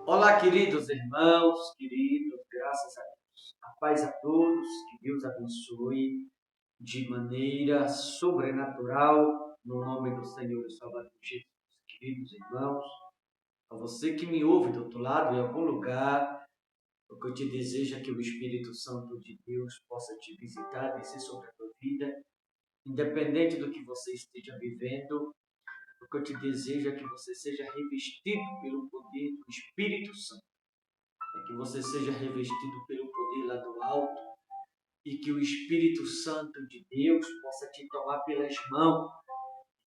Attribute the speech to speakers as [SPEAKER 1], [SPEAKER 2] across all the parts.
[SPEAKER 1] Olá, queridos irmãos, queridos, graças a Deus. A paz a todos, que Deus abençoe de maneira sobrenatural, no nome do Senhor e Salvador Jesus. Queridos irmãos, a você que me ouve do outro lado, em algum lugar, o que eu te desejo é que o Espírito Santo de Deus possa te visitar, descer sobre a tua vida, independente do que você esteja vivendo. O que eu te desejo é que você seja revestido pelo poder do Espírito Santo. É que você seja revestido pelo poder lá do alto e que o Espírito Santo de Deus possa te tomar pelas mãos,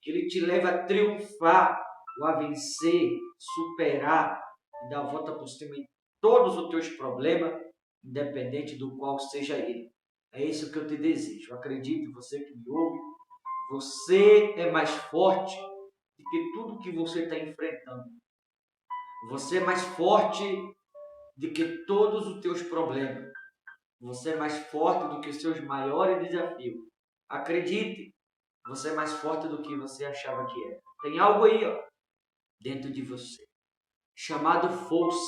[SPEAKER 1] que ele te leve a triunfar, ou a vencer, superar e dar a volta por cima em todos os teus problemas, independente do qual seja ele. É isso que eu te desejo. Acredite, você que me ouve, você é mais forte do que tudo que você está enfrentando. Você é mais forte do que todos os teus problemas. Você é mais forte do que os seus maiores desafios. Acredite, você é mais forte do que você achava que era. Tem algo aí, dentro de você, chamado força,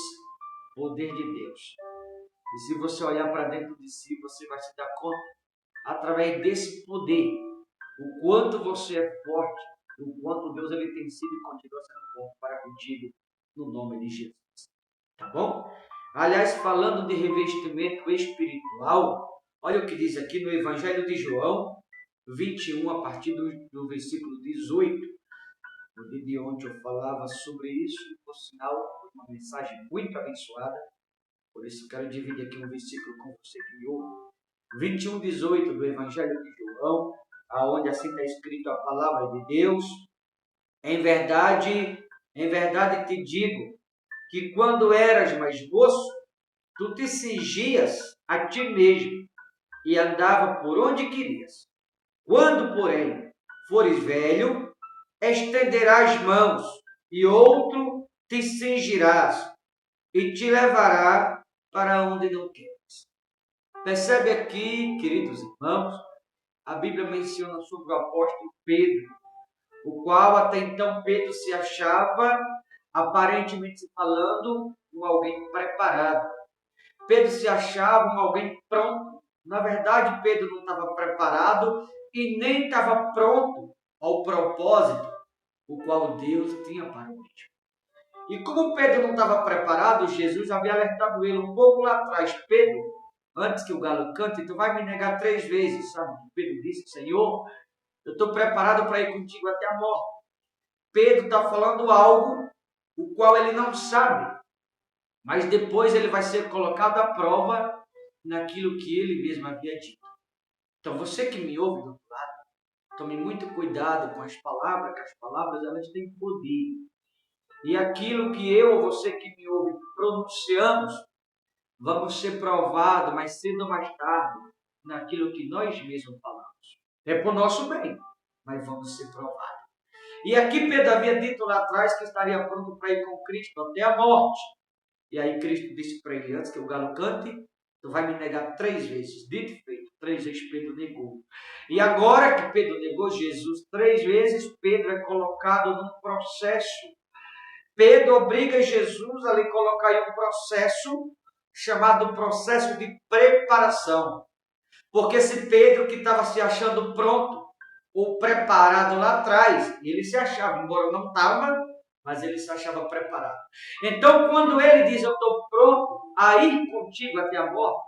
[SPEAKER 1] poder de Deus. E se você olhar para dentro de si, você vai se dar conta, através desse poder, o quanto você é forte, o quanto Deus ele tem sido e continua sendo forte para contigo, no nome de Jesus. Tá bom? Aliás, falando de revestimento espiritual, olha o que diz aqui no Evangelho de João 21, a partir do versículo 18. No dia de ontem eu falava sobre isso, e por sinal foi uma mensagem muito abençoada, por isso quero dividir aqui um versículo com você que me ouve. 21, 18 do Evangelho de João, aonde assim está escrito a palavra de Deus. Em verdade te digo, que quando eras mais moço, tu te cingias a ti mesmo e andava por onde querias. Quando, porém, fores velho, estenderás mãos e outro te cingirás e te levará para onde não queres. Percebe aqui, queridos irmãos, a Bíblia menciona sobre o apóstolo Pedro, o qual até então Pedro se achava, aparentemente falando, um alguém preparado. Pedro se achava um alguém pronto. Na verdade, Pedro não estava preparado e nem estava pronto ao propósito o qual Deus tinha para ele. E como Pedro não estava preparado, Jesus havia alertado ele um pouco lá atrás. Pedro, antes que o galo cante, tu vai me negar 3 vezes. Sabe? Pedro disse, Senhor, eu estou preparado para ir contigo até a morte. Pedro está falando algo o qual ele não sabe, mas depois ele vai ser colocado à prova naquilo que ele mesmo havia dito. Então, você que me ouve do outro lado, tome muito cuidado com as palavras, que as palavras elas têm poder. E aquilo que eu ou você que me ouve pronunciamos, vamos ser provados mais cedo ou mais tarde naquilo que nós mesmos falamos. É para o nosso bem, mas vamos ser provados. E aqui Pedro havia dito lá atrás que estaria pronto para ir com Cristo até a morte. E aí Cristo disse para ele, antes que o galo cante, tu vai me negar 3 vezes. Dito e feito, 3 vezes Pedro negou. E agora que Pedro negou Jesus 3 vezes, Pedro é colocado num processo. Pedro obriga Jesus a lhe colocar em um processo chamado processo de preparação. Porque se Pedro, que estava se achando pronto ou preparado lá atrás, ele se achava, embora não estava, mas ele se achava preparado. Então, quando ele diz, eu estou pronto a ir contigo até a morte,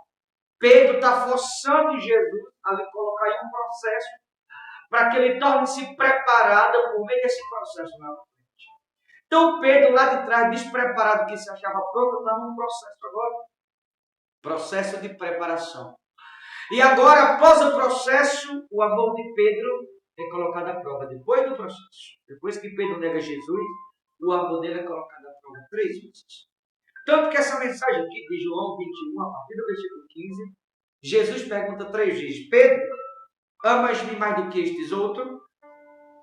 [SPEAKER 1] Pedro está forçando Jesus a lhe colocar em um processo para que ele torne-se preparado por meio desse processo na frente. Então, Pedro, lá de trás, despreparado, que se achava pronto, está num processo agora. Processo de preparação. E agora, após o processo, o amor de Pedro é colocado à prova. Depois do processo, depois que Pedro nega Jesus, o amor dele é colocado à prova 3 vezes. Tanto que essa mensagem aqui de João 21, a partir do versículo 15, Jesus pergunta 3 vezes, Pedro, amas-me mais do que estes outros?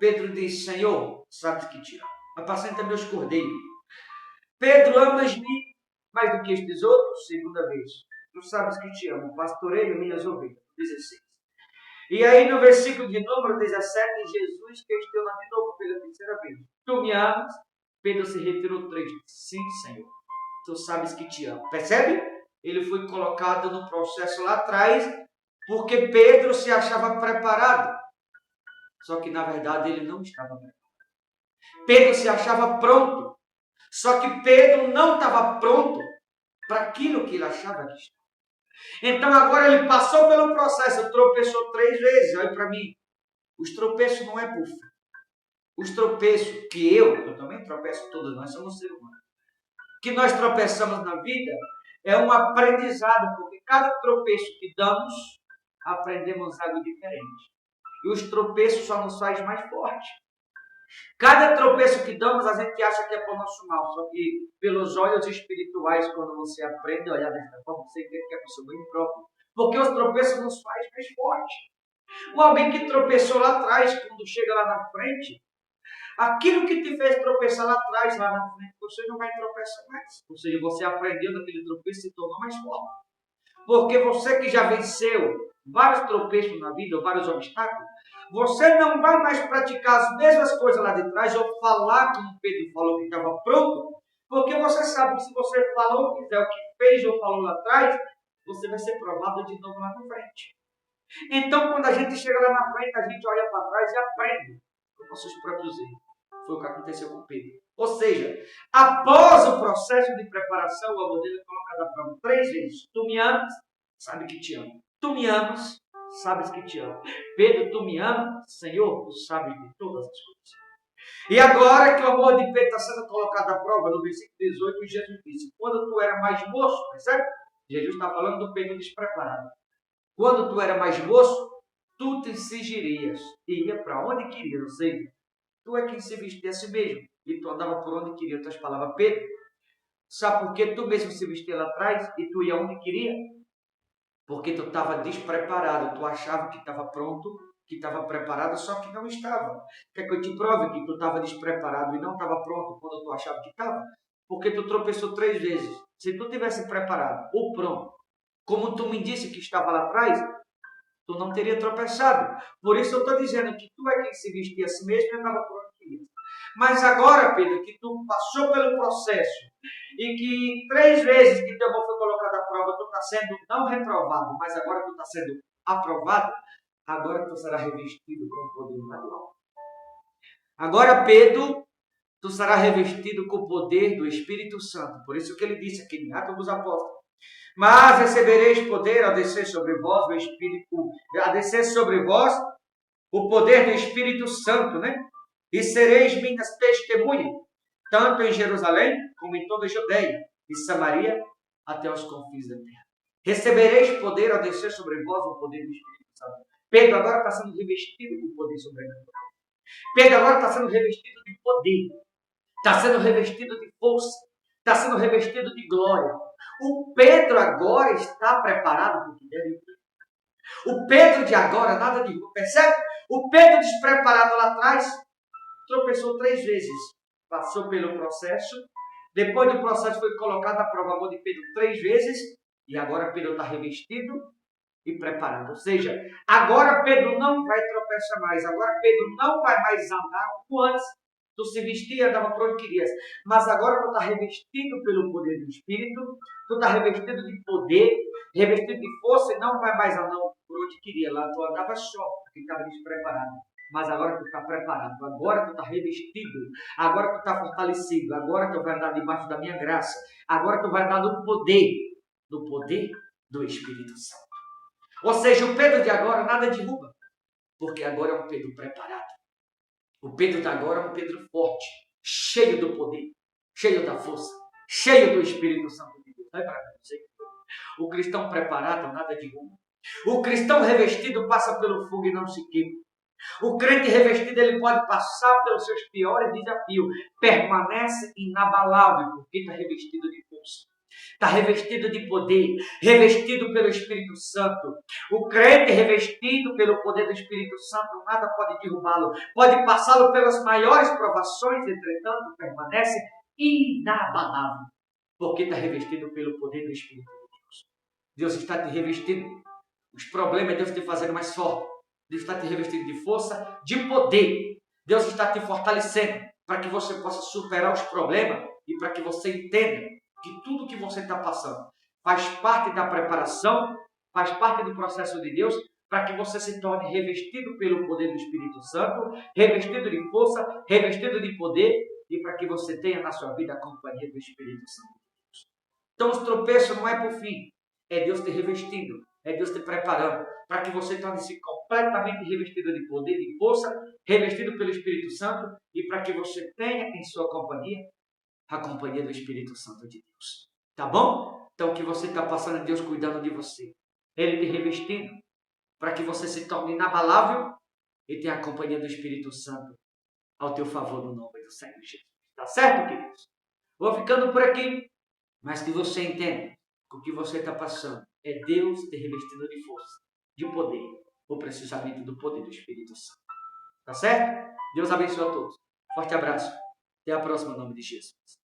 [SPEAKER 1] Pedro diz, Senhor, sabes que te amo. Apacenta meus cordeiros. Pedro, amas-me mais do que estes outros? Segunda vez. Tu sabes que te amo. Pastoreio minhas ovelhas. 16. E aí no versículo de número 17, Jesus questiona de novo pela terceira vez. Tu me amas? Pedro se retirou 3. Sim, Senhor. tu sabes que te amo. Percebe? Ele foi colocado no processo lá atrás porque Pedro se achava preparado. Só que na verdade ele não estava preparado. Pedro se achava pronto. Só que Pedro não estava pronto para aquilo que ele achava que estava. Então agora ele passou pelo processo, tropeçou 3 vezes. Olha para mim, os tropeços não é por fim. Os tropeços que eu também tropeço, todos nós somos seres humanos, que nós tropeçamos na vida é um aprendizado, porque cada tropeço que damos, aprendemos algo diferente. E os tropeços só nos faz mais forte. Cada tropeço que damos, a gente acha que é para o nosso mal, só que pelos olhos espirituais, quando você aprende a olhar desta forma, você vê que é para o seu bem próprio. Porque os tropeços nos faz mais forte. Alguém que tropeçou lá atrás, quando chega lá na frente, aquilo que te fez tropeçar lá atrás, lá na frente, você não vai tropeçar mais. Ou seja, você aprendeu daquele tropeço e se tornou mais forte. Porque você que já venceu vários tropeços na vida, vários obstáculos, você não vai mais praticar as mesmas coisas lá de trás ou falar como Pedro falou que estava pronto, porque você sabe que se você falou ou fizer o que fez ou falou lá atrás, você vai ser provado de novo lá na frente. Então, quando a gente chega lá na frente, a gente olha para trás e aprende com nossos próprios erros. Foi o que aconteceu com Pedro. Ou seja, após o processo de preparação, o amor dele é colocado à prova 3 vezes. Tu me amas, sabe que te amo. Tu me amas, sabes que te amo. Pedro, tu me amas, Senhor, tu sabes de todas as coisas. E agora que o amor de Pedro está sendo colocado à prova, no versículo 18, Jesus disse, quando tu era mais moço, percebe? Jesus está falando do Pedro despreparado. Quando tu era mais moço, tu te exigirias e ia para onde querias, ou seja, tu é quem se vestia a si mesmo e tu andava por onde queria. Outras palavras, Pedro, sabe por que tu mesmo se vestia lá atrás e tu ia onde queria? Porque tu estava despreparado, tu achava que estava pronto, que estava preparado, só que não estava. Quer que eu te prove que tu estava despreparado e não estava pronto quando tu achava que estava? Porque tu tropeçou 3 vezes. Se tu tivesse preparado ou pronto, como tu me disse que estava lá atrás, tu não teria tropeçado. Por isso eu estou dizendo que tu é quem se vestia a si mesmo e andava por onde queria. Mas agora, Pedro, que tu passou pelo processo e que 3 vezes que teu amor foi colocado à prova, tu está sendo não reprovado, mas agora tu está sendo aprovado, agora tu será revestido com o poder manual. Agora, Pedro, tu será revestido com o poder do Espírito Santo. Por isso que ele disse aqui em Atos dos Apóstolos, mas recebereis poder ao descer sobre vós o Espírito, a descer sobre vós o poder do Espírito Santo, né? E sereis minhas testemunhas, tanto em Jerusalém como em toda a Judeia e Samaria, até os confins da terra. Recebereis poder ao descer sobre vós o poder do Espírito Santo. Pedro agora está sendo revestido com poder sobrenatural. Pedro agora está sendo revestido de poder, está sendo revestido de força, está sendo revestido de glória. O Pedro agora está preparado para o que deve vir. O Pedro de agora, nada de rua, percebe? O Pedro despreparado lá atrás, tropeçou 3 vezes. Passou pelo processo. Depois do processo foi colocado à prova, amor de Pedro 3 vezes. E agora Pedro está revestido e preparado. Ou seja, agora Pedro não vai tropeçar mais. Agora Pedro não vai mais andar como antes. Tu se vestia e andava por onde querias. Mas agora tu está revestido pelo poder do Espírito. Tu está revestido de poder, revestido de força e não vai mais andar por onde queria. Lá tu andava só, porque estava despreparado. Mas agora tu está preparado. Agora tu está revestido. Agora tu está fortalecido. Agora tu vai andar debaixo da minha graça. Agora tu vai andar no poder do Espírito Santo. Ou seja, o Pedro de agora nada derruba. Porque agora é um Pedro preparado. O Pedro de agora é um Pedro forte, cheio do poder, cheio da força, cheio do Espírito Santo de Deus. Não é para você. O cristão preparado nada derruba. O cristão revestido passa pelo fogo e não se queima. O crente revestido ele pode passar pelos seus piores desafios, permanece inabalável porque está revestido de força. Está revestido de poder, revestido pelo Espírito Santo. O crente revestido pelo poder do Espírito Santo, nada pode derrubá-lo. Pode passá-lo pelas maiores provações, entretanto, permanece inabalável. Porque está revestido pelo poder do Espírito de Deus. Deus está te revestindo. Os problemas Deus te fazendo mais forte. Deus está te revestindo de força, de poder. Deus está te fortalecendo para que você possa superar os problemas e para que você entenda que tudo que você está passando faz parte da preparação, faz parte do processo de Deus, para que você se torne revestido pelo poder do Espírito Santo, revestido de força, revestido de poder, e para que você tenha na sua vida a companhia do Espírito Santo. Então, os tropeços não é por fim, é Deus te revestindo, é Deus te preparando, para que você torne-se completamente revestido de poder, de força, revestido pelo Espírito Santo, e para que você tenha em sua companhia a companhia do Espírito Santo de Deus. Tá bom? Então, o que você está passando é Deus cuidando de você, Ele te revestindo, para que você se torne inabalável e tenha a companhia do Espírito Santo ao teu favor no nome do Senhor Jesus. Tá certo, queridos? Vou ficando por aqui, mas que você entenda que o que você está passando é Deus te revestindo de força, de poder, ou precisamente do poder do Espírito Santo. Tá certo? Deus abençoe a todos. Forte abraço. Até a próxima, em nome de Jesus.